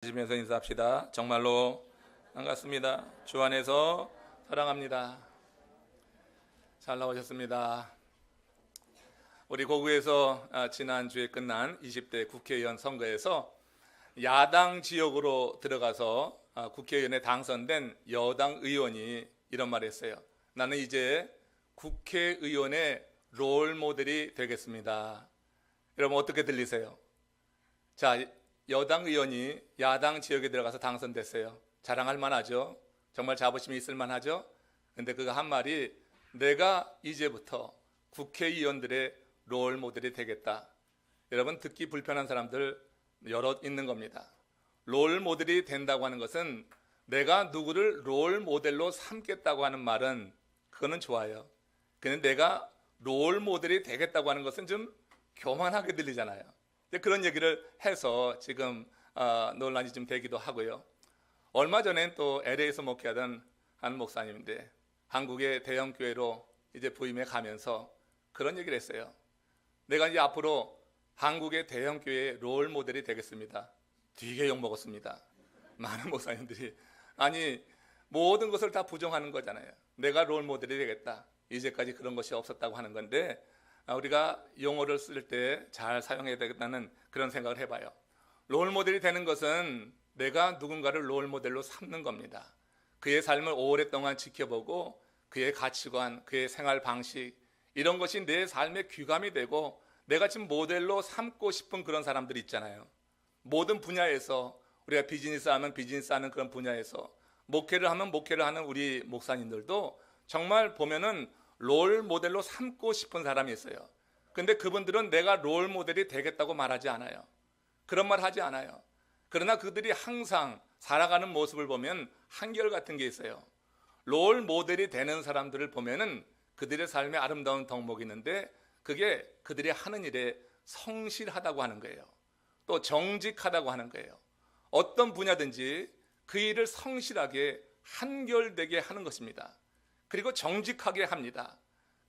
하시면서 인사합시다. 정말로 반갑습니다. 주 안에서 사랑합니다. 잘 나오셨습니다. 우리 고구에서 지난주에 끝난 20대 국회의원 선거에서 야당 지역으로 들어가서 국회의원에 당선된 여당 의원이 이런 말을 했어요. 나는 이제 국회의원의 롤 모델이 되겠습니다. 여러분 어떻게 들리세요? 자, 여당 의원이 야당 지역에 들어가서 당선됐어요. 자랑할 만하죠. 정말 자부심이 있을 만하죠. 근데 그가 한 말이 내가 이제부터 국회의원들의 롤 모델이 되겠다. 여러분 듣기 불편한 사람들 여럿 있는 겁니다. 롤 모델이 된다고 하는 것은 내가 누구를 롤 모델로 삼겠다고 하는 말은 그거는 좋아요. 근데 내가 롤 모델이 되겠다고 하는 것은 좀 교만하게 들리잖아요. 그런 얘기를 해서 지금 논란이 좀 되기도 하고요. 얼마 전엔 또 LA에서 목회하던 한 목사님인데 한국의 대형 교회로 이제 부임해 가면서 그런 얘기를 했어요. 내가 이제 앞으로 한국의 대형 교회의 롤 모델이 되겠습니다. 되게 욕 먹었습니다. 많은 목사님들이 아니 모든 것을 다 부정하는 거잖아요. 내가 롤 모델이 되겠다. 이제까지 그런 것이 없었다고 하는 건데 우리가 용어를 쓸 때 잘 사용해야 되겠다는 그런 생각을 해봐요. 롤 모델이 되는 것은 내가 누군가를 롤 모델로 삼는 겁니다. 그의 삶을 오랫동안 지켜보고 그의 가치관, 그의 생활 방식 이런 것이 내 삶의 귀감이 되고 내가 지금 모델로 삼고 싶은 그런 사람들이 있잖아요. 모든 분야에서 우리가 비즈니스 하면 비즈니스 하는 그런 분야에서 목회를 하면 목회를 하는 우리 목사님들도 정말 보면은 롤 모델로 삼고 싶은 사람이 있어요. 근데 그분들은 내가 롤 모델이 되겠다고 말하지 않아요. 그런 말 하지 않아요. 그러나 그들이 항상 살아가는 모습을 보면 한결같은 게 있어요. 롤 모델이 되는 사람들을 보면은 그들의 삶에 아름다운 덕목이 있는데 그게 그들이 하는 일에 성실하다고 하는 거예요. 또 정직하다고 하는 거예요. 어떤 분야든지 그 일을 성실하게 한결되게 하는 것입니다. 그리고 정직하게 합니다.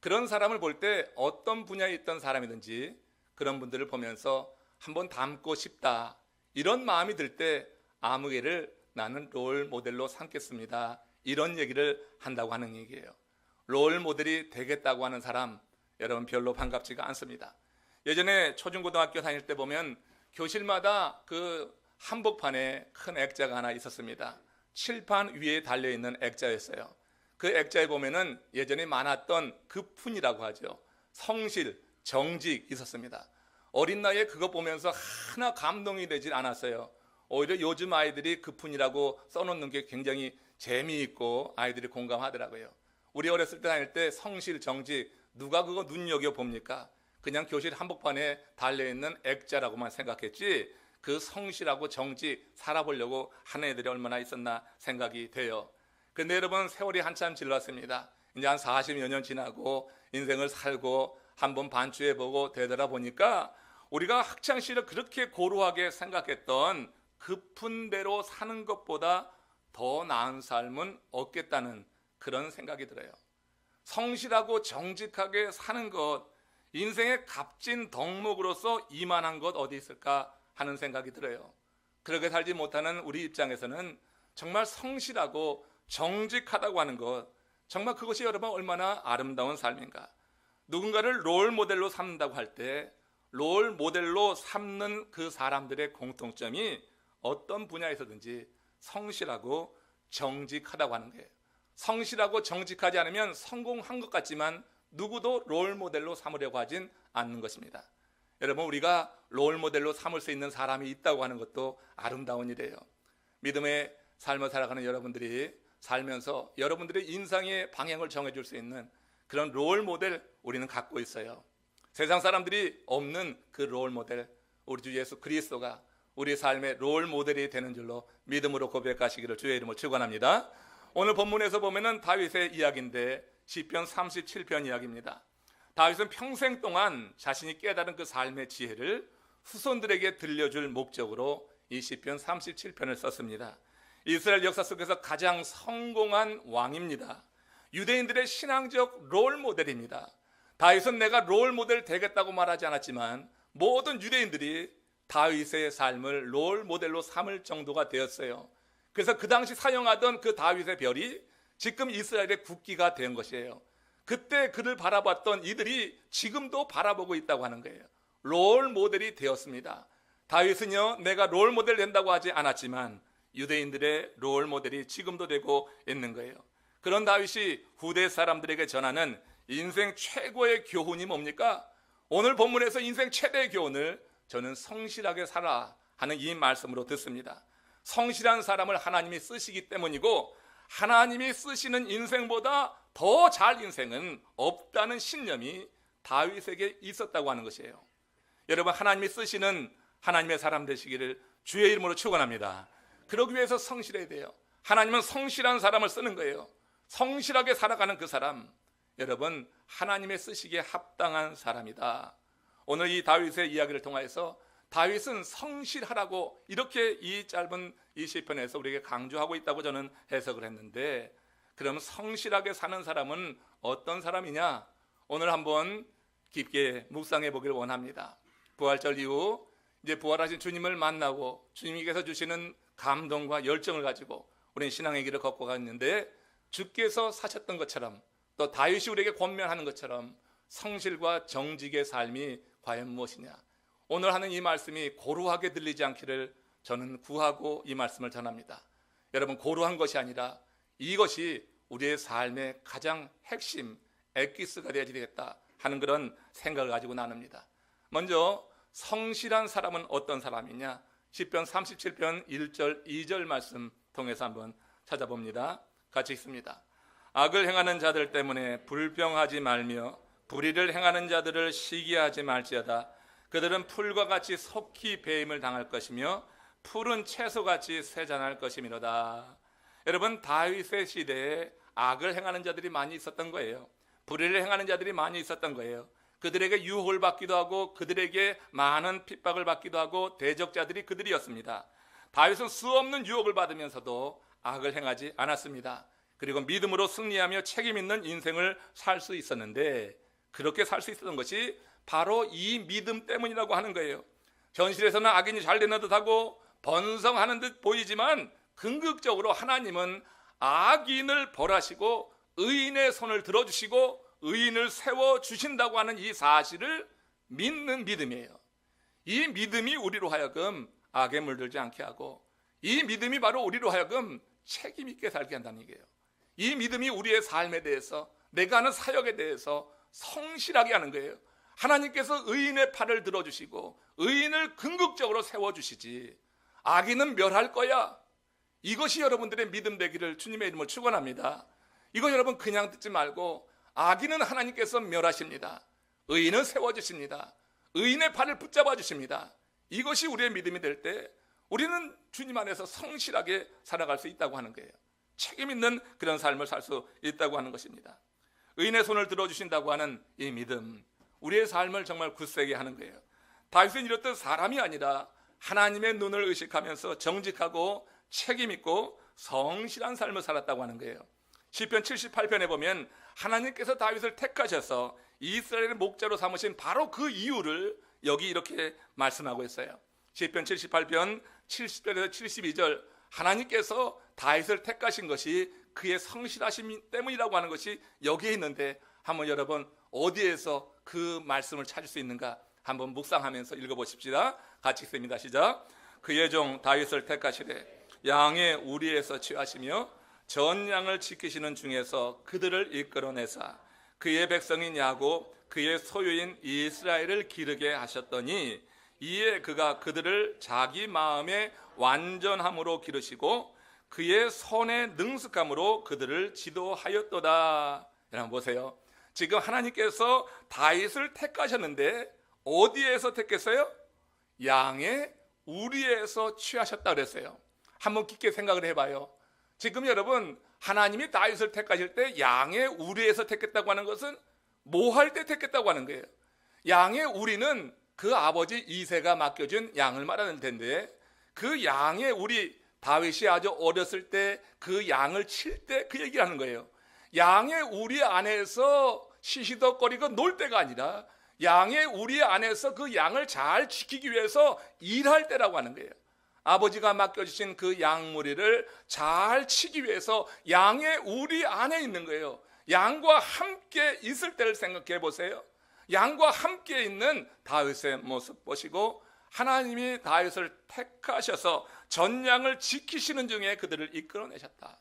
그런 사람을 볼 때 어떤 분야에 있던 사람이든지 그런 분들을 보면서 한번 닮고 싶다. 이런 마음이 들 때 아무개를 나는 롤 모델로 삼겠습니다. 이런 얘기를 한다고 하는 얘기예요. 롤 모델이 되겠다고 하는 사람 여러분 별로 반갑지가 않습니다. 예전에 초중고등학교 다닐 때 보면 교실마다 그 한복판에 큰 액자가 하나 있었습니다. 칠판 위에 달려있는 액자였어요. 그 액자에 보면은 예전에 많았던 급훈이라고 하죠. 성실, 정직 있었습니다. 어린 나이에 그거 보면서 하나 감동이 되질 않았어요. 오히려 요즘 아이들이 급훈이라고 써놓는 게 굉장히 재미있고 아이들이 공감하더라고요. 우리 어렸을 때 다닐 때 성실, 정직 누가 그거 눈여겨봅니까? 그냥 교실 한복판에 달려있는 액자라고만 생각했지 그 성실하고 정직 살아보려고 하는 애들이 얼마나 있었나 생각이 돼요. 근데 여러분 세월이 한참 질렀습니다. 이제 한 40여 년 지나고 인생을 살고 한번 반추해보고 되돌아보니까 우리가 학창시절에 그렇게 고루하게 생각했던 급한 대로 사는 것보다 더 나은 삶은 없겠다는 그런 생각이 들어요. 성실하고 정직하게 사는 것, 인생의 값진 덕목으로서 이만한 것 어디 있을까 하는 생각이 들어요. 그렇게 살지 못하는 우리 입장에서는 정말 성실하고 정직하다고 하는 것, 정말 그것이 여러분 얼마나 아름다운 삶인가. 누군가를 롤 모델로 삼는다고 할 때 롤 모델로 삼는 그 사람들의 공통점이 어떤 분야에서든지 성실하고 정직하다고 하는 거예요. 성실하고 정직하지 않으면 성공한 것 같지만 누구도 롤 모델로 삼으려고 하진 않는 것입니다. 여러분 우리가 롤 모델로 삼을 수 있는 사람이 있다고 하는 것도 아름다운 일이에요. 믿음의 삶을 살아가는 여러분들이 살면서 여러분들의 인생의 방향을 정해줄 수 있는 그런 롤 모델 우리는 갖고 있어요. 세상 사람들이 없는 그 롤 모델 우리 주 예수 그리스도가 우리 삶의 롤 모델이 되는 줄로 믿음으로 고백하시기를 주의 이름으로 축원합니다. 오늘 본문에서 보면은 다윗의 이야기인데 시편 37편 이야기입니다. 다윗은 평생 동안 자신이 깨달은 그 삶의 지혜를 후손들에게 들려줄 목적으로 이 시편 37편을 썼습니다. 이스라엘 역사 속에서 가장 성공한 왕입니다. 유대인들의 신앙적 롤 모델입니다. 다윗은 내가 롤 모델 되겠다고 말하지 않았지만 모든 유대인들이 다윗의 삶을 롤 모델로 삼을 정도가 되었어요. 그래서 그 당시 사용하던 그 다윗의 별이 지금 이스라엘의 국기가 된 것이에요. 그때 그를 바라봤던 이들이 지금도 바라보고 있다고 하는 거예요. 롤 모델이 되었습니다. 다윗은요, 내가 롤 모델 된다고 하지 않았지만 유대인들의 롤 모델이 지금도 되고 있는 거예요. 그런 다윗이 후대 사람들에게 전하는 인생 최고의 교훈이 뭡니까? 오늘 본문에서 인생 최대의 교훈을 저는 성실하게 살아 하는 이 말씀으로 듣습니다. 성실한 사람을 하나님이 쓰시기 때문이고, 하나님이 쓰시는 인생보다 더 잘 인생은 없다는 신념이 다윗에게 있었다고 하는 것이에요. 여러분, 하나님이 쓰시는 하나님의 사람 되시기를 주의 이름으로 축원합니다. 그러기 위해서 성실해야 돼요. 하나님은 성실한 사람을 쓰는 거예요. 성실하게 살아가는 그 사람, 여러분, 하나님의 쓰시기에 합당한 사람이다. 오늘 이 다윗의 이야기를 통해서 다윗은 성실하라고 이렇게 이 짧은 이 시편에서 우리에게 강조하고 있다고 저는 해석을 했는데, 그럼 성실하게 사는 사람은 어떤 사람이냐? 오늘 한번 깊게 묵상해 보기를 원합니다. 부활절 이후 이제 부활하신 주님을 만나고 주님께서 주시는 감동과 열정을 가지고 우리는 신앙의 길을 걷고 갔는데, 주께서 사셨던 것처럼 또 다윗이 우리에게 권면하는 것처럼 성실과 정직의 삶이 과연 무엇이냐? 오늘 하는 이 말씀이 고루하게 들리지 않기를 저는 구하고 이 말씀을 전합니다. 여러분, 고루한 것이 아니라 이것이 우리의 삶의 가장 핵심 엑기스가 되어야 되겠다 하는 그런 생각을 가지고 나눕니다. 먼저 성실한 사람은 어떤 사람이냐? 시편 37편 1절 2절 말씀 통해서 한번 찾아봅니다. 같이 읽습니다. 악을 행하는 자들 때문에 불평하지 말며 불의를 행하는 자들을 시기하지 말지어다. 그들은 풀과 같이 속히 배임을 당할 것이며 푸른 채소같이 쇠잔할 것이미로다. 여러분, 다윗의 시대에 악을 행하는 자들이 많이 있었던 거예요. 불의를 행하는 자들이 많이 있었던 거예요. 그들에게 유혹을 받기도 하고 그들에게 많은 핍박을 받기도 하고 대적자들이 그들이었습니다. 다윗은 수없는 유혹을 받으면서도 악을 행하지 않았습니다. 그리고 믿음으로 승리하며 책임 있는 인생을 살 수 있었는데, 그렇게 살 수 있었던 것이 바로 이 믿음 때문이라고 하는 거예요. 현실에서는 악인이 잘 되는 듯하고 번성하는 듯 보이지만 궁극적으로 하나님은 악인을 벌하시고 의인의 손을 들어주시고 의인을 세워주신다고 하는 이 사실을 믿는 믿음이에요. 이 믿음이 우리로 하여금 악에 물들지 않게 하고, 이 믿음이 바로 우리로 하여금 책임 있게 살게 한다는 얘기예요. 이 믿음이 우리의 삶에 대해서, 내가 하는 사역에 대해서 성실하게 하는 거예요. 하나님께서 의인의 팔을 들어주시고 의인을 궁극적으로 세워주시지 악인은 멸할 거야. 이것이 여러분들의 믿음 되기를 주님의 이름으로 축원합니다. 이거 여러분 그냥 듣지 말고, 악인은 하나님께서 멸하십니다. 의인은 세워주십니다. 의인의 팔을 붙잡아 주십니다. 이것이 우리의 믿음이 될 때 우리는 주님 안에서 성실하게 살아갈 수 있다고 하는 거예요. 책임 있는 그런 삶을 살 수 있다고 하는 것입니다. 의인의 손을 들어주신다고 하는 이 믿음, 우리의 삶을 정말 굳세게 하는 거예요. 다윗은 이렇듯 사람이 아니라 하나님의 눈을 의식하면서 정직하고 책임 있고 성실한 삶을 살았다고 하는 거예요. 시편 78편에 보면 하나님께서 다윗을 택하셔서 이스라엘의 목자로 삼으신 바로 그 이유를 여기 이렇게 말씀하고 있어요. 시편 78편 70절에서 72절, 하나님께서 다윗을 택하신 것이 그의 성실하심 때문이라고 하는 것이 여기에 있는데, 한번 여러분 어디에서 그 말씀을 찾을 수 있는가 한번 묵상하면서 읽어보십시다. 같이 읽습니다. 시작. 그의 종 다윗을 택하시되 양의 우리에서 취하시며 전 양을 지키시는 중에서 그들을 이끌어내사 그의 백성인 야곱 그의 소유인 이스라엘을 기르게 하셨더니, 이에 그가 그들을 자기 마음의 완전함으로 기르시고 그의 손의 능숙함으로 그들을 지도하였도다. 여러분 보세요. 지금 하나님께서 다윗을 택하셨는데 어디에서 택했어요? 양의 우리에서 취하셨다 그랬어요. 한번 깊게 생각을 해봐요. 지금 여러분, 하나님이 다윗을 택하실 때 양의 우리에서 택했다고 하는 것은 뭐 할 때 택했다고 하는 거예요? 양의 우리는 그 아버지 이새가 맡겨준 양을 말하는 텐데, 그 양의 우리, 다윗이 아주 어렸을 때 그 양을 칠 때 그 얘기를 하는 거예요. 양의 우리 안에서 시시덕거리고 놀 때가 아니라 양의 우리 안에서 그 양을 잘 지키기 위해서 일할 때라고 하는 거예요. 아버지가 맡겨주신 그 양무리를 잘 치기 위해서 양의 우리 안에 있는 거예요. 양과 함께 있을 때를 생각해 보세요. 양과 함께 있는 다윗의 모습 보시고, 하나님이 다윗을 택하셔서 전양을 지키시는 중에 그들을 이끌어내셨다.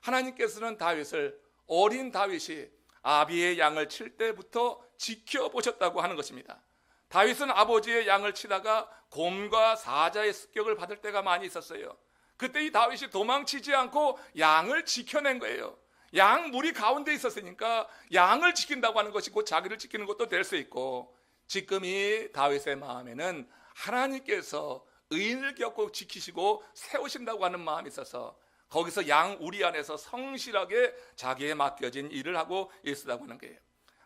하나님께서는 다윗을, 어린 다윗이 아비의 양을 칠 때부터 지켜보셨다고 하는 것입니다. 다윗은 아버지의 양을 치다가 곰과 사자의 습격을 받을 때가 많이 있었어요. 그때 이 다윗이 도망치지 않고 양을 지켜낸 거예요. 양 무리 가운데 있었으니까 양을 지킨다고 하는 것이 곧 자기를 지키는 것도 될 수 있고, 지금 이 다윗의 마음에는 하나님께서 의인을 겪고 지키시고 세우신다고 하는 마음이 있어서 거기서 양 우리 안에서 성실하게 자기에 맡겨진 일을 하고 있었다고 하는 거예요.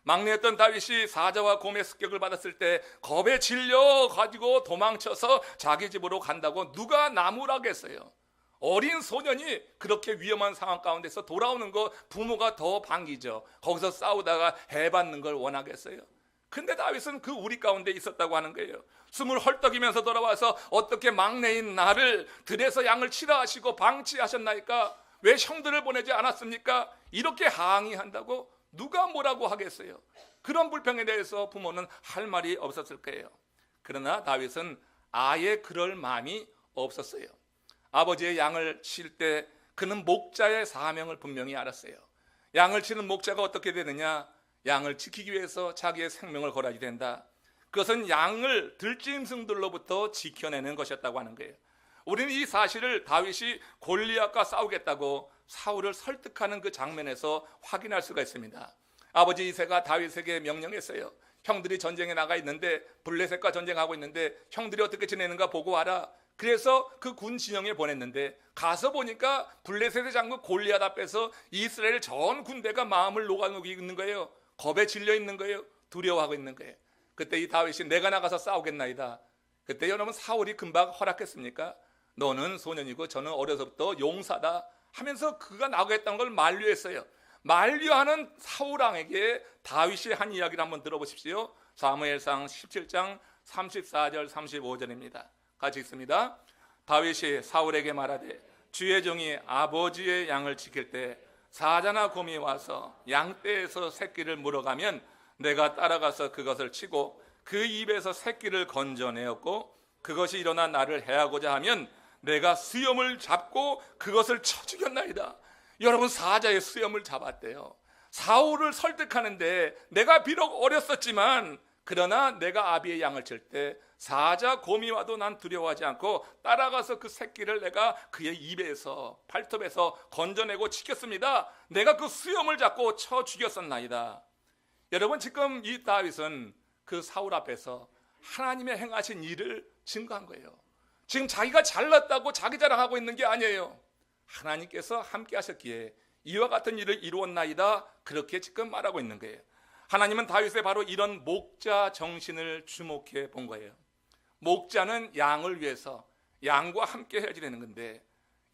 막내였던 다윗이 사자와 곰의 습격을 받았을 때 겁에 질려 가지고 도망쳐서 자기 집으로 간다고 누가 나무라겠어요. 어린 소년이 그렇게 위험한 상황 가운데서 돌아오는 거 부모가 더 반기죠. 거기서 싸우다가 해받는 걸 원하겠어요. 근데 다윗은 그 우리 가운데 있었다고 하는 거예요. 숨을 헐떡이면서 돌아와서 어떻게 막내인 나를 들에서 양을 치라 하시고 방치하셨나이까? 왜 형들을 보내지 않았습니까? 이렇게 항의한다고 누가 뭐라고 하겠어요? 그런 불평에 대해서 부모는 할 말이 없었을 거예요. 그러나 다윗은 아예 그럴 마음이 없었어요. 아버지의 양을 칠 때 그는 목자의 사명을 분명히 알았어요. 양을 치는 목자가 어떻게 되느냐? 양을 지키기 위해서 자기의 생명을 걸어야 된다. 그것은 양을 들짐승들로부터 지켜내는 것이었다고 하는 거예요. 우리는 이 사실을 다윗이 골리앗과 싸우겠다고 사울을 설득하는 그 장면에서 확인할 수가 있습니다. 아버지 이새가 다윗에게 명령했어요. 형들이 전쟁에 나가 있는데, 블레셋과 전쟁하고 있는데 형들이 어떻게 지내는가 보고 와라. 그래서 그 군 진영에 보냈는데 가서 보니까 블레셋의 장군 골리앗 앞에서 이스라엘 전 군대가 마음을 녹아누기고 있는 거예요. 겁에 질려 있는 거예요. 두려워하고 있는 거예요. 그때 이 다윗이 내가 나가서 싸우겠나이다. 그때 여러분 사울이 금방 허락했습니까? 너는 소년이고 저는 어려서부터 용사다 하면서 그가 나가겠다는 걸 만류했어요. 만류하는 사울왕에게 다윗이 한 이야기를 한번 들어보십시오. 사무엘상 17장 34절 35절입니다. 같이 읽습니다. 다윗이 사울에게 말하되 주의 종이 아버지의 양을 지킬 때 사자나 곰이 와서 양떼에서 새끼를 물어가면 내가 따라가서 그것을 치고 그 입에서 새끼를 건져내었고 그것이 일어나 나를 해하고자 하면 내가 수염을 잡고 그것을 쳐 죽였나이다. 여러분, 사자의 수염을 잡았대요. 사울을 설득하는데 내가 비록 어렸었지만 그러나 내가 아비의 양을 칠 때 사자 곰이 와도 난 두려워하지 않고 따라가서 그 새끼를 내가 그의 입에서 발톱에서 건져내고 지켰습니다. 내가 그 수염을 잡고 쳐 죽였었나이다. 여러분, 지금 이 다윗은 그 사울 앞에서 하나님의 행하신 일을 증거한 거예요. 지금 자기가 잘났다고 자기 자랑하고 있는 게 아니에요. 하나님께서 함께 하셨기에 이와 같은 일을 이루었나이다, 그렇게 지금 말하고 있는 거예요. 하나님은 다윗의 바로 이런 목자 정신을 주목해 본 거예요. 목자는 양을 위해서 양과 함께 해야 되는 건데,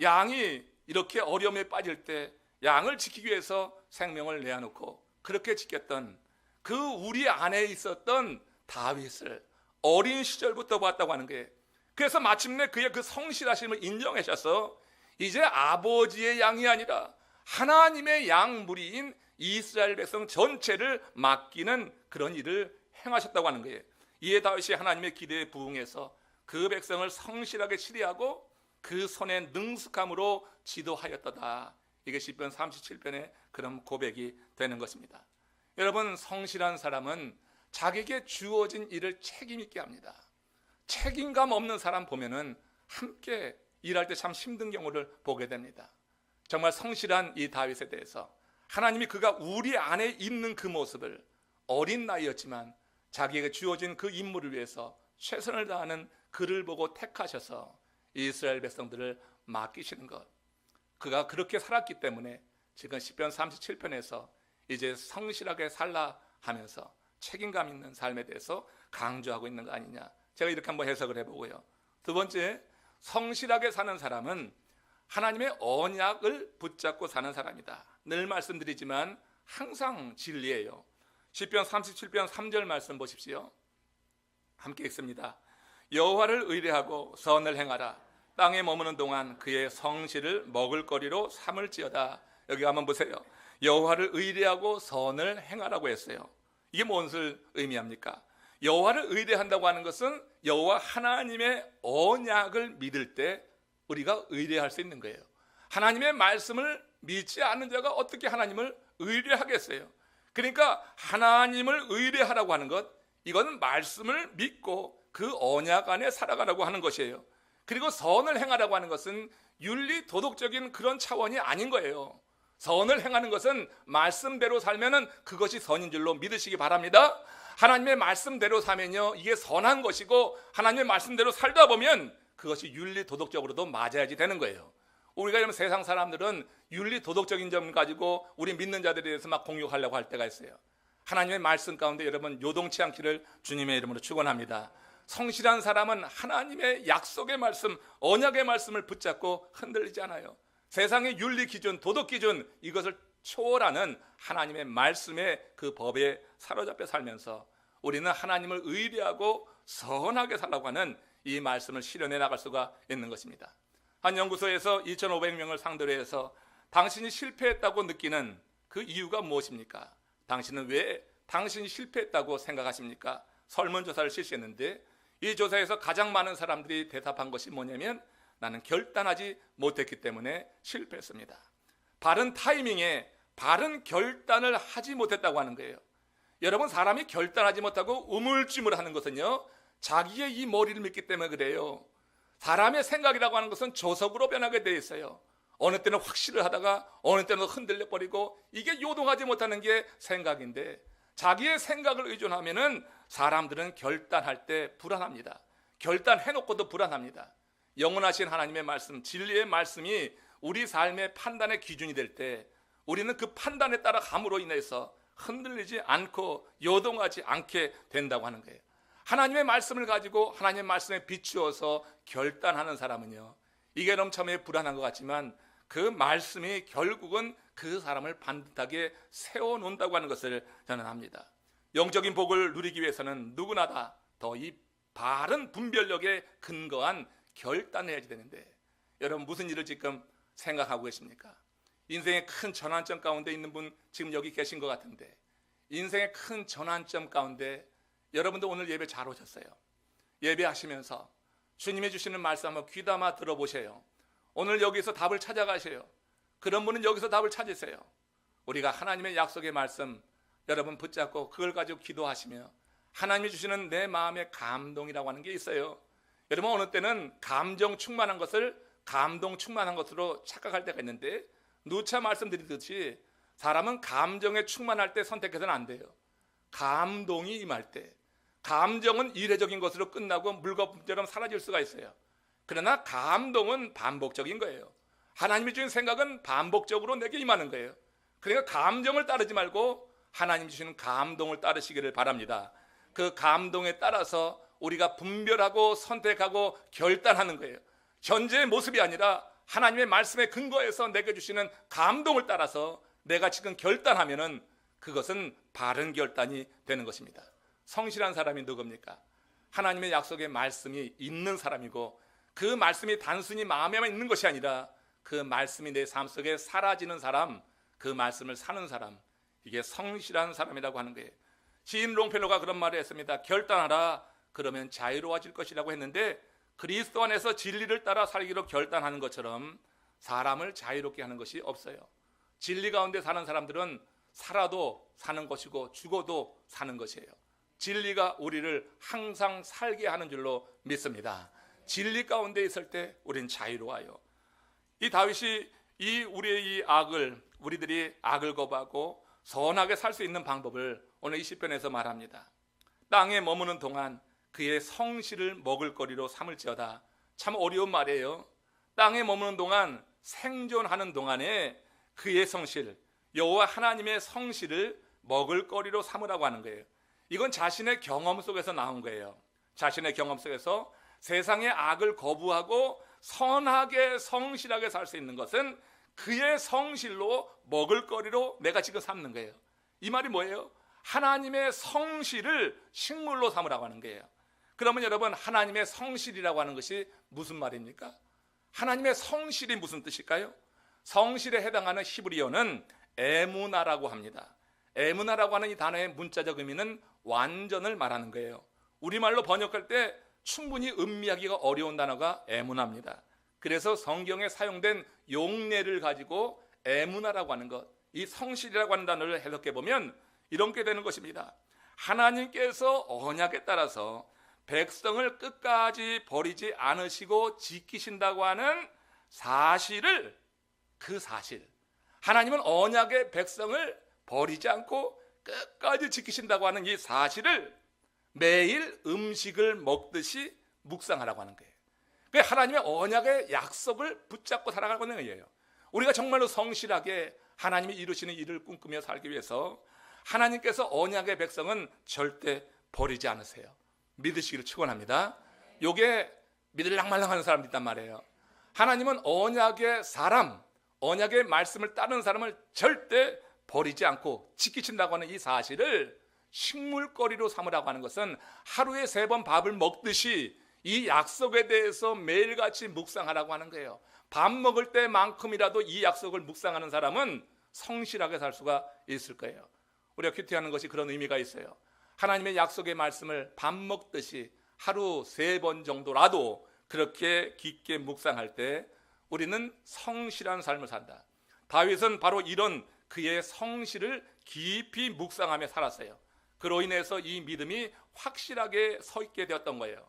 양이 이렇게 어려움에 빠질 때 양을 지키기 위해서 생명을 내어놓고 그렇게 지켰던 그 우리 안에 있었던 다윗을 어린 시절부터 봤다고 하는 거예요. 그래서 마침내 그의 그 성실하심을 인정하셔서 이제 아버지의 양이 아니라 하나님의 양 무리인 이스라엘 백성 전체를 맡기는 그런 일을 행하셨다고 하는 거예요. 이에 다윗이 하나님의 기대에 부응해서 그 백성을 성실하게 치리하고 그 손의 능숙함으로 지도하였다. 이게 시편 37편의 그런 고백이 되는 것입니다. 여러분, 성실한 사람은 자기에게 주어진 일을 책임 있게 합니다. 책임감 없는 사람 보면은 함께 일할 때 참 힘든 경우를 보게 됩니다. 정말 성실한 이 다윗에 대해서 하나님이 그가 우리 안에 있는 그 모습을 어린 나이였지만 자기에게 주어진 그 임무를 위해서 최선을 다하는 그를 보고 택하셔서 이스라엘 백성들을 맡기시는 것, 그가 그렇게 살았기 때문에 지금 시편 37편에서 이제 성실하게 살라 하면서 책임감 있는 삶에 대해서 강조하고 있는 거 아니냐, 제가 이렇게 한번 해석을 해보고요. 두 번째, 성실하게 사는 사람은 하나님의 언약을 붙잡고 사는 사람이다. 늘 말씀드리지만 항상 진리예요. 시편 37편 3절 말씀 보십시오. 함께 읽습니다. 여호와를 의뢰하고 선을 행하라. 땅에 머무는 동안 그의 성실을 먹을거리로 삼을지어다. 여기 한번 보세요. 여호와를 의뢰하고 선을 행하라고 했어요. 이게 무엇을 의미합니까? 여호와를 의뢰한다고 하는 것은 여호와 하나님의 언약을 믿을 때 우리가 의뢰할 수 있는 거예요. 하나님의 말씀을 믿지 않는 자가 어떻게 하나님을 의뢰하겠어요? 그러니까 하나님을 의뢰하라고 하는 것, 이건 말씀을 믿고 그 언약 안에 살아가라고 하는 것이에요. 그리고 선을 행하라고 하는 것은 윤리 도덕적인 그런 차원이 아닌 거예요. 선을 행하는 것은 말씀대로 살면은 그것이 선인 줄로 믿으시기 바랍니다. 하나님의 말씀대로 사면요, 이게 선한 것이고 하나님의 말씀대로 살다 보면 그것이 윤리 도덕적으로도 맞아야지 되는 거예요. 우리가 이런 세상 사람들은 윤리 도덕적인 점 가지고 우리 믿는 자들에 대해서 막 공격하려고 할 때가 있어요. 하나님의 말씀 가운데 여러분 요동치 않기를 주님의 이름으로 축원합니다. 성실한 사람은 하나님의 약속의 말씀, 언약의 말씀을 붙잡고 흔들리지 않아요. 세상의 윤리 기준, 도덕 기준, 이것을 초월하는 하나님의 말씀의 그 법에 사로잡혀 살면서 우리는 하나님을 의뢰하고 선하게 살라고 하는 이 말씀을 실현해 나갈 수가 있는 것입니다. 한 연구소에서 2,500명을 상대로 해서 당신이 실패했다고 느끼는 그 이유가 무엇입니까? 당신은 왜 당신이 실패했다고 생각하십니까? 설문조사를 실시했는데 이 조사에서 가장 많은 사람들이 대답한 것이 뭐냐면 나는 결단하지 못했기 때문에 실패했습니다. 바른 타이밍에 바른 결단을 하지 못했다고 하는 거예요. 여러분, 사람이 결단하지 못하고 우물쭈물하는 것은요, 자기의 이 머리를 믿기 때문에 그래요. 사람의 생각이라고 하는 것은 조석으로 변하게 되어 있어요. 어느 때는 확실을 하다가 어느 때는 흔들려 버리고, 이게 요동하지 못하는 게 생각인데, 자기의 생각을 의존하면은 사람들은 결단할 때 불안합니다. 결단해놓고도 불안합니다. 영원하신 하나님의 말씀, 진리의 말씀이 우리 삶의 판단의 기준이 될 때 우리는 그 판단에 따라 감으로 인해서 흔들리지 않고 요동하지 않게 된다고 하는 거예요. 하나님의 말씀을 가지고 하나님의 말씀에 비추어서 결단하는 사람은요, 이게 너무 처음에 불안한 것 같지만 그 말씀이 결국은 그 사람을 반듯하게 세워놓는다고 하는 것을 저는 압니다. 영적인 복을 누리기 위해서는 누구나 다 더 이 바른 분별력에 근거한 결단을 해야지 되는데, 여러분 무슨 일을 지금 생각하고 계십니까? 인생의 큰 전환점 가운데 있는 분 지금 여기 계신 것 같은데, 인생의 큰 전환점 가운데 여러분도 오늘 예배 잘 오셨어요. 예배하시면서 주님이 주시는 말씀 한번 귀담아 들어보세요. 오늘 여기서 답을 찾아가세요. 그런 분은 여기서 답을 찾으세요. 우리가 하나님의 약속의 말씀 여러분 붙잡고 그걸 가지고 기도하시며 하나님이 주시는 내 마음의 감동이라고 하는 게 있어요. 여러분, 어느 때는 감정 충만한 것을 감동 충만한 것으로 착각할 때가 있는데, 누차 말씀드리듯이 사람은 감정에 충만할 때 선택해서는 안 돼요. 감동이 임할 때, 감정은 이례적인 것으로 끝나고 물거품처럼 사라질 수가 있어요. 그러나 감동은 반복적인 거예요. 하나님이 주신 생각은 반복적으로 내게 임하는 거예요. 그러니까 감정을 따르지 말고 하나님 주시는 감동을 따르시기를 바랍니다. 그 감동에 따라서 우리가 분별하고 선택하고 결단하는 거예요. 현재의 모습이 아니라 하나님의 말씀에 근거해서 내게 주시는 감동을 따라서 내가 지금 결단하면은 그것은 바른 결단이 되는 것입니다. 성실한 사람이 누굽니까? 하나님의 약속의 말씀이 있는 사람이고, 그 말씀이 단순히 마음에만 있는 것이 아니라 그 말씀이 내 삶 속에 사라지는 사람, 그 말씀을 사는 사람, 이게 성실한 사람이라고 하는 거예요. 시인 롱펠로가 그런 말을 했습니다. 결단하라, 그러면 자유로워질 것이라고 했는데, 그리스도 안에서 진리를 따라 살기로 결단하는 것처럼 사람을 자유롭게 하는 것이 없어요. 진리 가운데 사는 사람들은 살아도 사는 것이고 죽어도 사는 것이에요. 진리가 우리를 항상 살게 하는 줄로 믿습니다. 진리 가운데 있을 때 우리는 자유로워요. 이 다윗이 우리의 이 우리들이 악을 거부하고 선하게 살 수 있는 방법을 오늘 이 시편에서 말합니다. 땅에 머무는 동안 그의 성실을 먹을거리로 삼을지어다. 참 어려운 말이에요. 땅에 머무는 동안, 생존하는 동안에 그의 성실, 여호와 하나님의 성실을 먹을거리로 삼으라고 하는 거예요. 이건 자신의 경험 속에서 나온 거예요. 자신의 경험 속에서 세상의 악을 거부하고 선하게 성실하게 살 수 있는 것은 그의 성실로 먹을거리로 내가 지금 삼는 거예요. 이 말이 뭐예요? 하나님의 성실을 식물로 삼으라고 하는 거예요. 그러면 여러분, 하나님의 성실이라고 하는 것이 무슨 말입니까? 하나님의 성실이 무슨 뜻일까요? 성실에 해당하는 히브리어는 에무나라고 합니다. 에무나라고 하는 이 단어의 문자적 의미는 완전을 말하는 거예요. 우리말로 번역할 때 충분히 음미하기가 어려운 단어가 에무나입니다. 그래서 성경에 사용된 용례를 가지고 에무나라고 하는 것, 이 성실이라고 하는 단어를 해석해 보면 이렇게 되는 것입니다. 하나님께서 언약에 따라서 백성을 끝까지 버리지 않으시고 지키신다고 하는 사실을, 그 사실, 하나님은 언약의 백성을 버리지 않고 끝까지 지키신다고 하는 이 사실을 매일 음식을 먹듯이 묵상하라고 하는 거예요. 그러니까 하나님의 언약의 약속을 붙잡고 살아가는 거예요. 우리가 정말로 성실하게 하나님이 이루시는 일을 꿈꾸며 살기 위해서 하나님께서 언약의 백성은 절대 버리지 않으세요. 믿으시기를 축원합니다. 요게 믿을랑말랑하는 사람도 있단 말이에요. 하나님은 언약의 사람, 언약의 말씀을 따르는 사람을 절대 버리지 않고 지키신다고 하는 이 사실을 식물거리로 삼으라고 하는 것은 하루에 3번 밥을 먹듯이 이 약속에 대해서 매일같이 묵상하라고 하는 거예요. 밥 먹을 때만큼이라도 이 약속을 묵상하는 사람은 성실하게 살 수가 있을 거예요. 우리가 큐티하는 것이 그런 의미가 있어요. 하나님의 약속의 말씀을 밥 먹듯이 하루 3번 정도라도 그렇게 깊게 묵상할 때 우리는 성실한 삶을 산다. 다윗은 바로 이런 그의 성실을 깊이 묵상하며 살았어요. 그로 인해서 이 믿음이 확실하게 서 있게 되었던 거예요.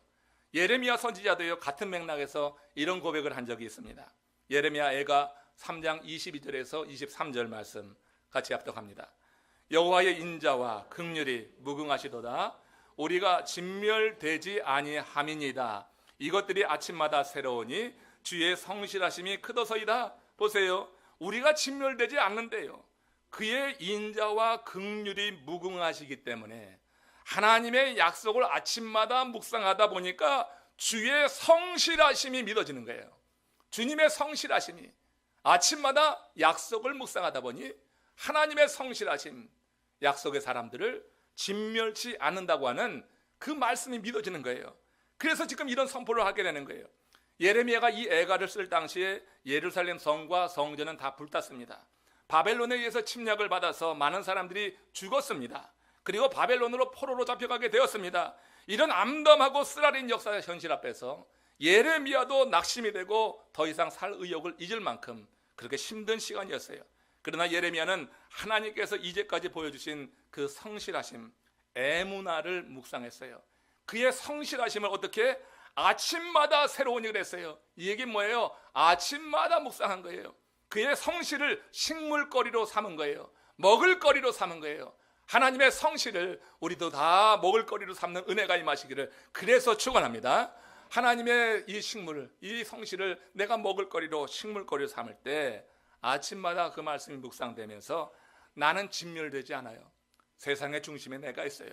예레미야 선지자도요, 같은 맥락에서 이런 고백을 한 적이 있습니다. 예레미야 애가 3장 22절에서 23절 말씀 같이 합독합니다. 여호와의 인자와 긍휼이 무궁하시도다. 우리가 진멸되지 아니함이니이다. 이것들이 아침마다 새로우니 주의 성실하심이 크도소이다. 보세요, 우리가 진멸되지 않는데요, 그의 인자와 긍휼이 무궁하시기 때문에 하나님의 약속을 아침마다 묵상하다 보니까 주의 성실하심이 믿어지는 거예요. 주님의 성실하심이, 아침마다 약속을 묵상하다 보니 하나님의 성실하심, 약속의 사람들을 진멸치 않는다고 하는 그 말씀이 믿어지는 거예요. 그래서 지금 이런 선포를 하게 되는 거예요. 예레미야가 이 애가를 쓸 당시에 예루살렘 성과 성전은 다 불탔습니다. 바벨론에 의해서 침략을 받아서 많은 사람들이 죽었습니다. 그리고 바벨론으로 포로로 잡혀가게 되었습니다. 이런 암담하고 쓰라린 역사의 현실 앞에서 예레미야도 낙심이 되고 더 이상 살 의욕을 잊을 만큼 그렇게 힘든 시간이었어요. 그러나 예레미야는 하나님께서 이제까지 보여주신 그 성실하심, 에무나를 묵상했어요. 그의 성실하심을 어떻게? 아침마다 새로운 일을 했어요. 이 얘기는 뭐예요? 아침마다 묵상한 거예요. 그의 성실을 식물거리로 삼은 거예요. 먹을거리로 삼은 거예요. 하나님의 성실을 우리도 다 먹을거리로 삼는 은혜가 임하시기를 그래서 축원합니다. 하나님의 이 식물을, 이 성실을 내가 먹을거리로 식물거리로 삼을 때 아침마다 그 말씀이 묵상되면서 나는 진멸되지 않아요. 세상의 중심에 내가 있어요.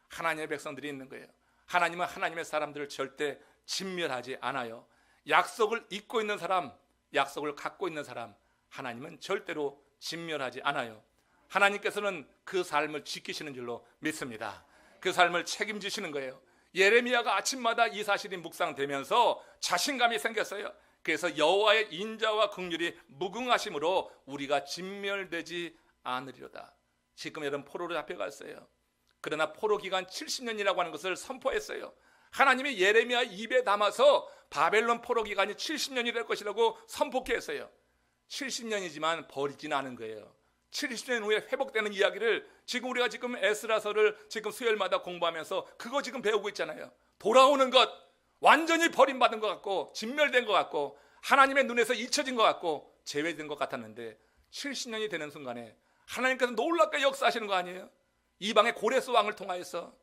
하나님의 백성들이 있는 거예요. 하나님은 하나님의 사람들을 절대 진멸하지 않아요. 약속을 잊고 있는 사람, 약속을 갖고 있는 사람, 하나님은 절대로 진멸하지 않아요. 하나님께서는 그 삶을 지키시는 줄로 믿습니다. 그 삶을 책임지시는 거예요. 예레미야가 아침마다 이 사실이 묵상되면서 자신감이 생겼어요. 그래서 여호와의 인자와 긍휼이 무궁하심으로 우리가 진멸되지 않으리로다. 지금 여러분 포로로 잡혀갔어요. 그러나 포로 기간 70년이라고 하는 것을 선포했어요. 하나님이 예레미야 입에 담아서 바벨론 포로 기간이 70년이 될 것이라고 선포했어요. 70년이지만 버리지는 않은 거예요. 70년 후에 회복되는 이야기를 지금 우리가 지금 에스라서를 지금 수요일마다 공부하면서 그거 지금 배우고 있잖아요. 돌아오는 것, 완전히 버림받은 것 같고 진멸된 것 같고 하나님의 눈에서 잊혀진 것 같고 제외된 것 같았는데 70년이 되는 순간에 하나님께서 놀랍게 역사하시는 거 아니에요? 이방의 고레스 왕을 통하여서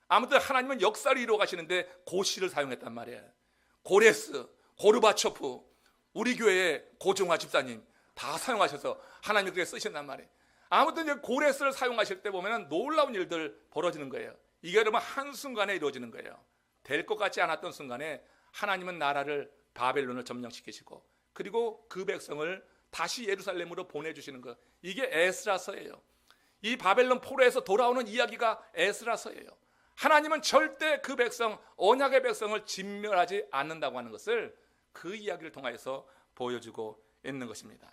아무튼 하나님은 역사를 이루어 가시는데 고시를 사용했단 말이에요. 고레스, 고르바초프, 우리 교회의 고종화 집사님 다 사용하셔서 하나님이 그렇게 쓰신단 말이에요. 아무튼 고레스를 사용하실 때 보면 놀라운 일들 벌어지는 거예요. 이게 여러분 한순간에 이루어지는 거예요. 될 것 같지 않았던 순간에 하나님은 나라를 바벨론을 점령시키시고 그리고 그 백성을 다시 예루살렘으로 보내주시는 것, 이게 에스라서예요. 이 바벨론 포로에서 돌아오는 이야기가 에스라서예요. 하나님은 절대 그 백성, 언약의 백성을 진멸하지 않는다고 하는 것을 그 이야기를 통해서 보여주고 있는 것입니다.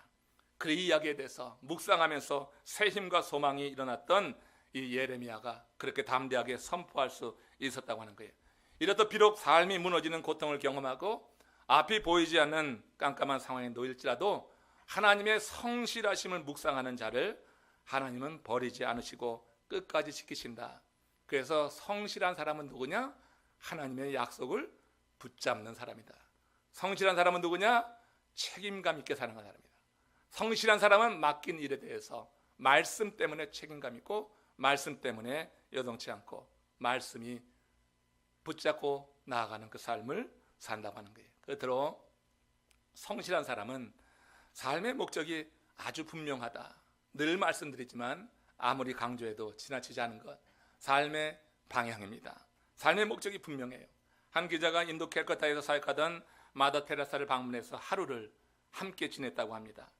그 이야기에 대해서 묵상하면서 새 힘과 소망이 일어났던 이 예레미야가 그렇게 담대하게 선포할 수 있었다고 하는 거예요. 이렇듯 비록 삶이 무너지는 고통을 경험하고 앞이 보이지 않는 깜깜한 상황에 놓일지라도 하나님의 성실하심을 묵상하는 자를 하나님은 버리지 않으시고 끝까지 지키신다. 그래서 성실한 사람은 누구냐? 하나님의 약속을 붙잡는 사람이다. 성실한 사람은 누구냐? 책임감 있게 사는 사람이다. 성실한 사람은 맡긴 일에 대해서 말씀 때문에 책임감 있고 말씀 때문에 여동치 않고 말씀이 붙잡고 나아가는 그 삶을 산다고 하는 거예요. 그러므로 성실한 사람은 삶의 목적이 아주 분명하다. 늘 말씀드리지만 아무리 강조해도 지나치지 않은 것, 삶의 방향입니다. 삶의 목적이 분명해요. 한 기자가 인도 캘커타에서 사역하던 마더 테레사를 방문해서 하루를 함께 지냈다고 합니다.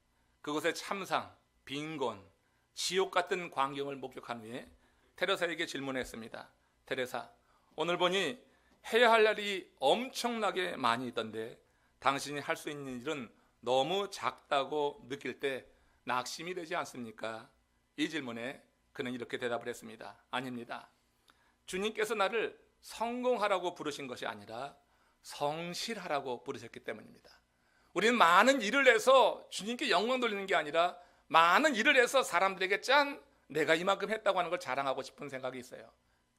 그곳의 참상, 빈곤, 지옥 같은 광경을 목격한 후에 테레사에게 질문했습니다. 테레사, 오늘 보니 해야 할 일이 엄청나게 많이 있던데 당신이 할 수 있는 일은 너무 작다고 느낄 때 낙심이 되지 않습니까? 이 질문에 그는 이렇게 대답을 했습니다. 아닙니다. 주님께서 나를 성공하라고 부르신 것이 아니라 성실하라고 부르셨기 때문입니다. 우리는 많은 일을 해서 주님께 영광 돌리는 게 아니라 많은 일을 해서 사람들에게 짠! 내가 이만큼 했다고 하는 걸 자랑하고 싶은 생각이 있어요.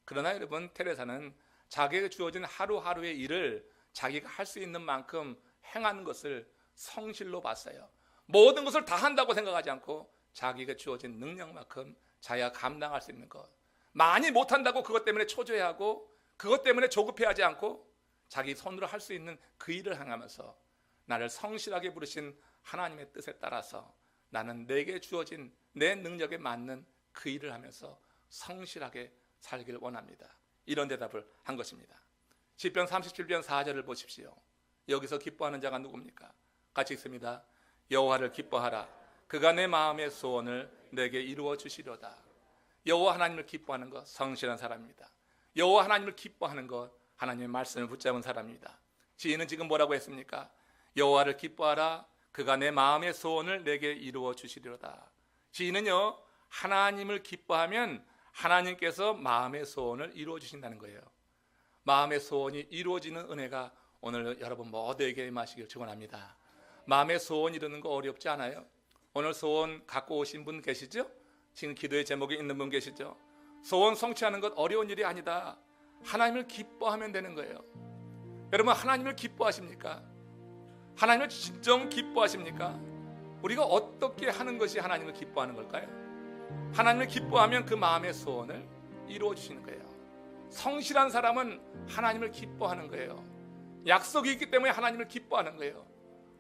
그러나 여러분, 테레사는 자기에게 주어진 하루하루의 일을 자기가 할 수 있는 만큼 행하는 것을 성실로 봤어요. 모든 것을 다 한다고 생각하지 않고 자기가 주어진 능력만큼 자기가 감당할 수 있는 것, 많이 못한다고 그것 때문에 초조해하고 그것 때문에 조급해하지 않고 자기 손으로 할 수 있는 그 일을 행하면서 나를 성실하게 부르신 하나님의 뜻에 따라서 나는 내게 주어진 내 능력에 맞는 그 일을 하면서 성실하게 살기를 원합니다. 이런 대답을 한 것입니다. 시편 37편 4절을 보십시오. 여기서 기뻐하는 자가 누굽니까? 같이 읽습니다. 여호와를 기뻐하라. 그가 내 마음의 소원을 내게 이루어 주시려다. 여호와 하나님을 기뻐하는 것, 성실한 사람입니다. 여호와 하나님을 기뻐하는 것, 하나님의 말씀을 붙잡은 사람입니다. 지혜는 지금 뭐라고 했습니까? 여호와를 기뻐하라. 그가 내 마음의 소원을 내게 이루어 주시리로다. 지혜는요, 하나님을 기뻐하면 하나님께서 마음의 소원을 이루어 주신다는 거예요. 마음의 소원이 이루어지는 은혜가 오늘 여러분 모두에게 임하시길 축원합니다. 마음의 소원 이루는 거 어렵지 않아요? 오늘 소원 갖고 오신 분 계시죠? 지금 기도의 제목에 있는 분 계시죠? 소원 성취하는 것 어려운 일이 아니다. 하나님을 기뻐하면 되는 거예요. 여러분, 하나님을 기뻐하십니까? 하나님을 진정 기뻐하십니까? 우리가 어떻게 하는 것이 하나님을 기뻐하는 걸까요? 하나님을 기뻐하면 그 마음의 소원을 이루어 주시는 거예요. 성실한 사람은 하나님을 기뻐하는 거예요. 약속이 있기 때문에 하나님을 기뻐하는 거예요.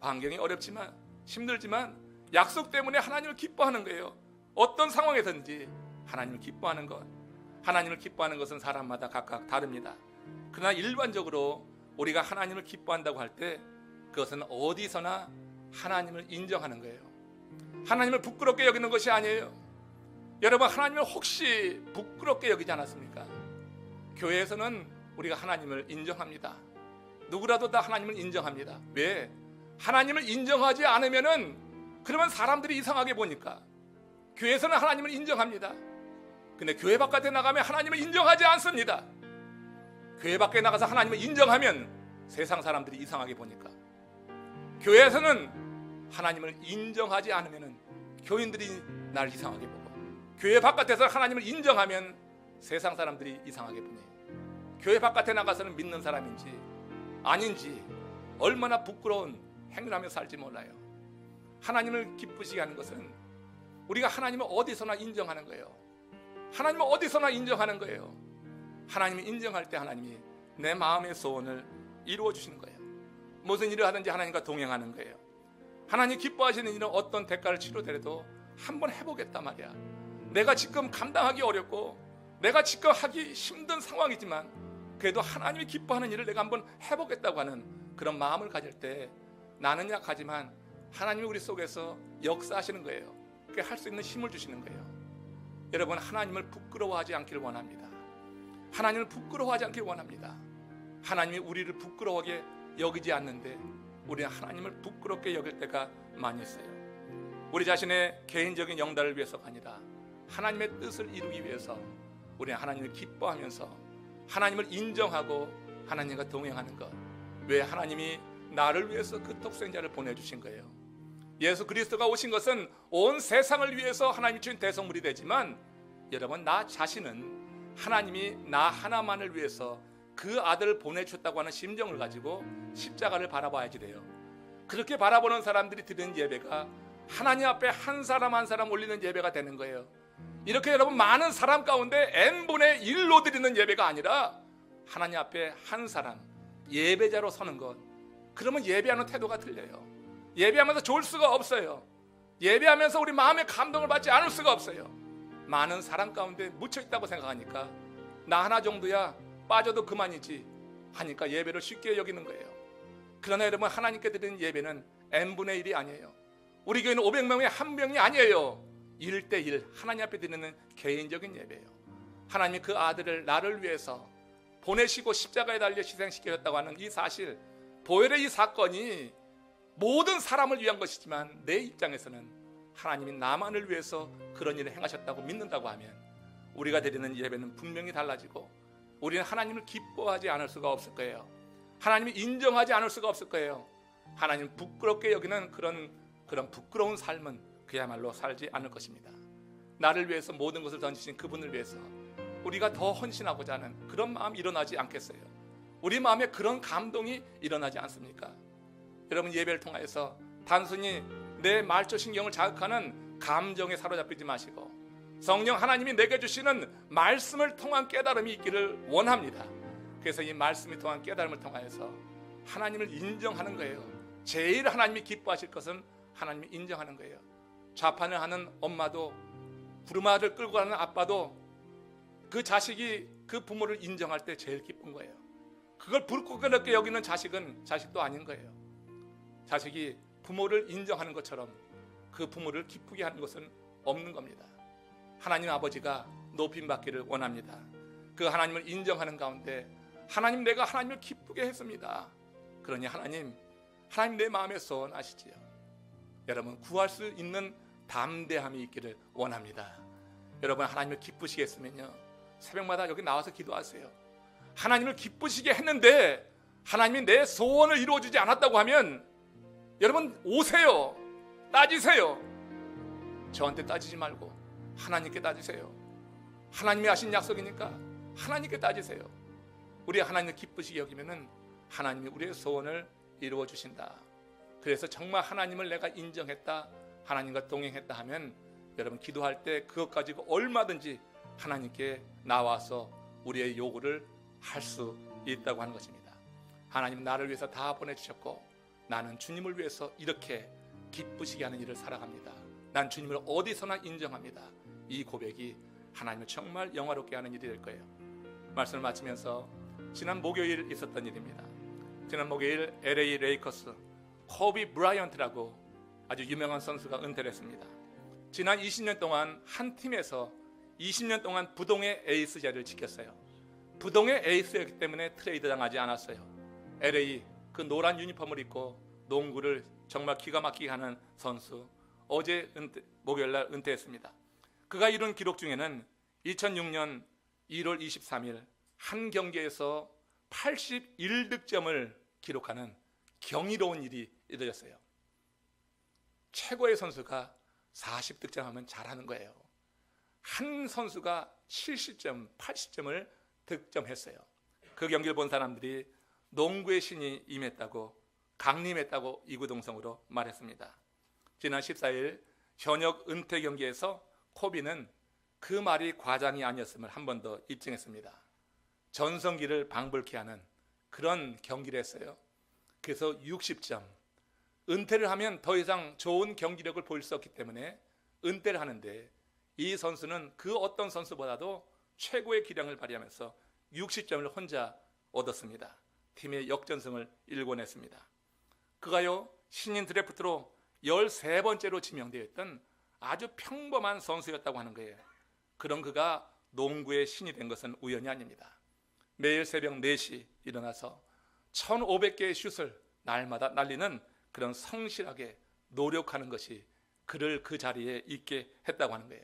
환경이 어렵지만 힘들지만 약속 때문에 하나님을 기뻐하는 거예요. 어떤 상황에서든지 하나님을 기뻐하는 것, 하나님을 기뻐하는 것은 사람마다 각각 다릅니다. 그러나 일반적으로 우리가 하나님을 기뻐한다고 할 때 그것은 어디서나 하나님을 인정하는 거예요. 하나님을 부끄럽게 여기는 것이 아니에요. 여러분, 하나님을 혹시 부끄럽게 여기지 않았습니까? 교회에서는 우리가 하나님을 인정합니다. 누구라도 다 하나님을 인정합니다. 왜? 하나님을 인정하지 않으면은 그러면 사람들이 이상하게 보니까. 교회에서는 하나님을 인정합니다. 근데 교회 바깥에 나가면 하나님을 인정하지 않습니다. 교회 밖에 나가서 하나님을 인정하면 세상 사람들이 이상하게 보니까. 교회에서는 하나님을 인정하지 않으면 교인들이 날 이상하게 보고, 교회 바깥에서 하나님을 인정하면 세상 사람들이 이상하게 보니, 교회 바깥에 나가서는 믿는 사람인지 아닌지 얼마나 부끄러운 행위하며 살지 몰라요. 하나님을 기쁘시게 하는 것은 우리가 하나님을 어디서나 인정하는 거예요. 하나님을 어디서나 인정하는 거예요. 하나님을 인정할 때 하나님이 내 마음의 소원을 이루어 주시는 거예요. 무슨 일을 하든지 하나님과 동행하는 거예요. 하나님 기뻐하시는 일은 어떤 대가를 치르더라도 한번 해보겠다 말이야. 내가 지금 감당하기 어렵고 내가 지금 하기 힘든 상황이지만 그래도 하나님이 기뻐하는 일을 내가 한번 해보겠다고 하는 그런 마음을 가질 때 나는 약하지만 하나님이 우리 속에서 역사하시는 거예요. 그게 할 수 있는 힘을 주시는 거예요. 여러분, 하나님을 부끄러워하지 않기를 원합니다. 하나님을 부끄러워하지 않기를 원합니다. 하나님이 우리를 부끄러워하게 여기지 않는데 우리는 하나님을 부끄럽게 여길 때가 많이 있어요. 우리 자신의 개인적인 영달을 위해서가 아니라 하나님의 뜻을 이루기 위해서 우리는 하나님을 기뻐하면서 하나님을 인정하고 하나님과 동행하는 것. 왜? 하나님이 나를 위해서 그 독생자를 보내주신 거예요. 예수 그리스도가 오신 것은 온 세상을 위해서 하나님이 주신 대성물이 되지만, 여러분, 나 자신은 하나님이 나 하나만을 위해서 그 아들을 보내주셨다고 하는 심정을 가지고 십자가를 바라봐야지 돼요. 그렇게 바라보는 사람들이 드리는 예배가 하나님 앞에 한 사람 한 사람 올리는 예배가 되는 거예요. 이렇게 여러분, 많은 사람 가운데 n분의 1로 드리는 예배가 아니라 하나님 앞에 한 사람 예배자로 서는 것. 그러면 예배하는 태도가 틀려요. 예배하면서 좋을 수가 없어요. 예배하면서 우리 마음의 감동을 받지 않을 수가 없어요. 많은 사람 가운데 묻혀있다고 생각하니까 나 하나 정도야 빠져도 그만이지 하니까 예배를 쉽게 여기는 거예요. 그러나 여러분, 하나님께 드리는 예배는 n분의 1이 아니에요. 우리 교회는 500명의 한 명이 아니에요. 1대1 하나님 앞에 드리는 개인적인 예배예요. 하나님이 그 아들을 나를 위해서 보내시고 십자가에 달려 희생시키셨다고 하는 이 사실, 보혈의 이 사건이 모든 사람을 위한 것이지만 내 입장에서는 하나님이 나만을 위해서 그런 일을 행하셨다고 믿는다고 하면 우리가 드리는 예배는 분명히 달라지고 우리는 하나님을 기뻐하지 않을 수가 없을 거예요. 하나님을 인정하지 않을 수가 없을 거예요. 하나님 부끄럽게 여기는 그런 부끄러운 삶은 그야말로 살지 않을 것입니다. 나를 위해서 모든 것을 던지신 그분을 위해서 우리가 더 헌신하고자 하는 그런 마음이 일어나지 않겠어요? 우리 마음에 그런 감동이 일어나지 않습니까? 여러분, 예배를 통해서 단순히 내 말초신경을 자극하는 감정에 사로잡히지 마시고 성령 하나님이 내게 주시는 말씀을 통한 깨달음이 있기를 원합니다. 그래서 이 말씀을 통한 깨달음을 통하여서 하나님을 인정하는 거예요. 제일 하나님이 기뻐하실 것은 하나님이 인정하는 거예요. 좌판을 하는 엄마도 부르마를 끌고 가는 아빠도 그 자식이 그 부모를 인정할 때 제일 기쁜 거예요. 그걸 부끄럽게 여기는 자식은 자식도 아닌 거예요. 자식이 부모를 인정하는 것처럼 그 부모를 기쁘게 하는 것은 없는 겁니다. 하나님 아버지가 높임받기를 원합니다. 그 하나님을 인정하는 가운데 하나님, 내가 하나님을 기쁘게 했습니다. 그러니 하나님 내 마음의 소원 아시지요? 여러분, 구할 수 있는 담대함이 있기를 원합니다. 여러분, 하나님을 기쁘시게 했으면요, 새벽마다 여기 나와서 기도하세요. 하나님을 기쁘시게 했는데 하나님이 내 소원을 이루어주지 않았다고 하면 여러분, 오세요. 따지세요. 저한테 따지지 말고 하나님께 따지세요. 하나님이 하신 약속이니까 하나님께 따지세요. 우리 하나님을 기쁘시게 여기면은 하나님이 우리의 소원을 이루어 주신다. 그래서 정말 하나님을 내가 인정했다, 하나님과 동행했다 하면 여러분, 기도할 때 그것 가지고 얼마든지 하나님께 나와서 우리의 요구를 할 수 있다고 하는 것입니다. 하나님 나를 위해서 다 보내주셨고 나는 주님을 위해서 이렇게 기쁘시게 하는 일을 살아갑니다. 난 주님을 어디서나 인정합니다. 이 고백이 하나님을 정말 영화롭게 하는 일이 될 거예요. 말씀을 마치면서 지난 목요일 있었던 일입니다. 지난 목요일 LA 레이커스 코비 브라이언트라고 아주 유명한 선수가 은퇴를 했습니다. 지난 20년 동안 한 팀에서 20년 동안 부동의 에이스 자리를 지켰어요. 부동의 에이스였기 때문에 트레이드 당하지 않았어요. LA 그 노란 유니폼을 입고 농구를 정말 기가 막히게 하는 선수, 어제 목요일날 은퇴했습니다. 그가 이룬 기록 중에는 2006년 1월 23일 한 경기에서 81득점을 기록하는 경이로운 일이 이루어졌어요. 최고의 선수가 40득점하면 잘하는 거예요. 한 선수가 70점, 80점을 득점했어요. 그 경기를 본 사람들이 농구의 신이 임했다고, 강림했다고 이구동성으로 말했습니다. 지난 14일 현역 은퇴 경기에서 코비는 그 말이 과장이 아니었음을 한 번 더 입증했습니다. 전성기를 방불케 하는 그런 경기를 했어요. 그래서 60점. 은퇴를 하면 더 이상 좋은 경기력을 보일 수 없기 때문에 은퇴를 하는데, 이 선수는 그 어떤 선수보다도 최고의 기량을 발휘하면서 60점을 혼자 얻었습니다. 팀의 역전승을 일궈냈습니다. 그가요, 신인 드래프트로 13번째로 지명되어 있던 아주 평범한 선수였다고 하는 거예요. 그런 그가 농구의 신이 된 것은 우연이 아닙니다. 매일 새벽 4시 일어나서 1500개의 슛을 날마다 날리는 그런 성실하게 노력하는 것이 그를 그 자리에 있게 했다고 하는 거예요.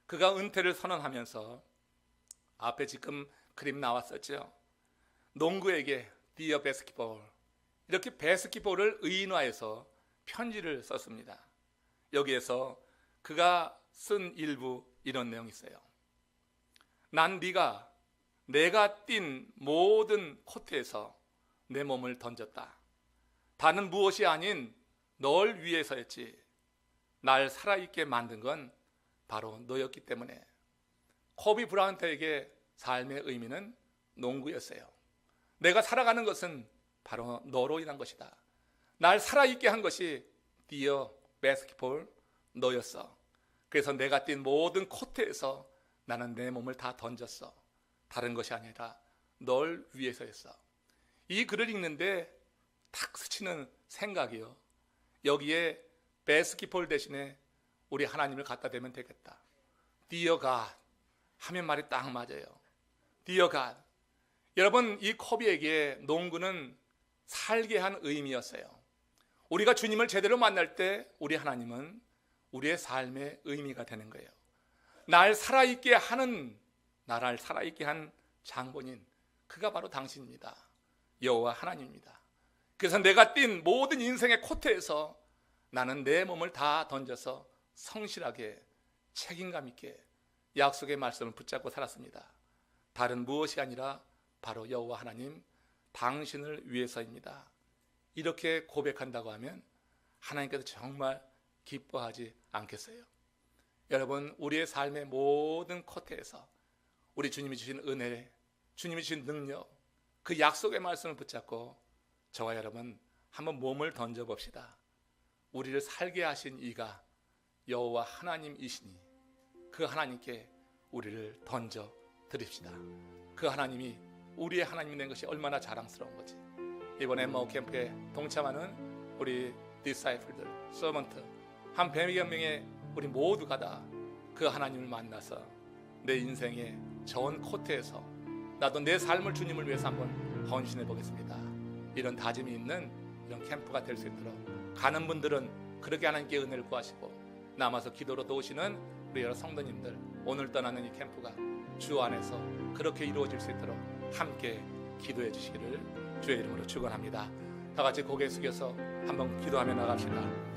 그가 은퇴를 선언하면서 앞에 지금 그림 나왔었죠. 농구에게 Dear Basketball, 이렇게 바스켓볼을 의인화해서 편지를 썼습니다. 여기에서 그가 쓴 일부 이런 내용이 있어요. 난 내가 뛴 모든 코트에서 내 몸을 던졌다. 다른 무엇이 아닌 널 위해서였지. 날 살아있게 만든 건 바로 너였기 때문에. 코비 브라이언트에게 삶의 의미는 농구였어요. 내가 살아가는 것은 바로 너로 인한 것이다. 날 살아있게 한 것이 Dear Basketball, 너였어. 그래서 내가 뛴 모든 코트에서 나는 내 몸을 다 던졌어. 다른 것이 아니라 널 위해서였어. 이 글을 읽는데 탁 스치는 생각이요. 여기에 바스켓볼 대신에 우리 하나님을 갖다 대면 되겠다. Dear God 하면 말이 딱 맞아요. Dear God. 여러분, 이 코비에게 농구는 살게 한 의미였어요. 우리가 주님을 제대로 만날 때 우리 하나님은 우리의 삶의 의미가 되는 거예요. 날 살아있게 하는, 나를 살아있게 한 장본인, 그가 바로 당신입니다. 여호와 하나님입니다. 그래서 내가 뛴 모든 인생의 코트에서 나는 내 몸을 다 던져서 성실하게 책임감 있게 약속의 말씀을 붙잡고 살았습니다. 다른 무엇이 아니라 바로 여호와 하나님, 당신을 위해서입니다. 이렇게 고백한다고 하면 하나님께서 정말 기뻐하지 않겠어요? 여러분, 우리의 삶의 모든 코트에서 우리 주님이 주신 은혜, 주님이 주신 능력, 그 약속의 말씀을 붙잡고 저와 여러분 한번 몸을 던져봅시다. 우리를 살게 하신 이가 여호와 하나님이시니 그 하나님께 우리를 던져 드립시다. 그 하나님이 우리의 하나님이 된 것이 얼마나 자랑스러운 거지. 이번 엠마오 캠프에 동참하는 우리 디사이플들, 서번트 한 100여 명의 우리 모두가 다 그 하나님을 만나서 내 인생의 전 코트에서 나도 내 삶을 주님을 위해서 한번 헌신해 보겠습니다. 이런 다짐이 있는 이런 캠프가 될 수 있도록, 가는 분들은 그렇게 하나님께 은혜를 구하시고 남아서 기도로 도우시는 우리 여러 성도님들, 오늘 떠나는 이 캠프가 주 안에서 그렇게 이루어질 수 있도록 함께 기도해 주시기를 주의 이름으로 축원합니다. 다 같이 고개 숙여서 한번 기도하며 나갑시다.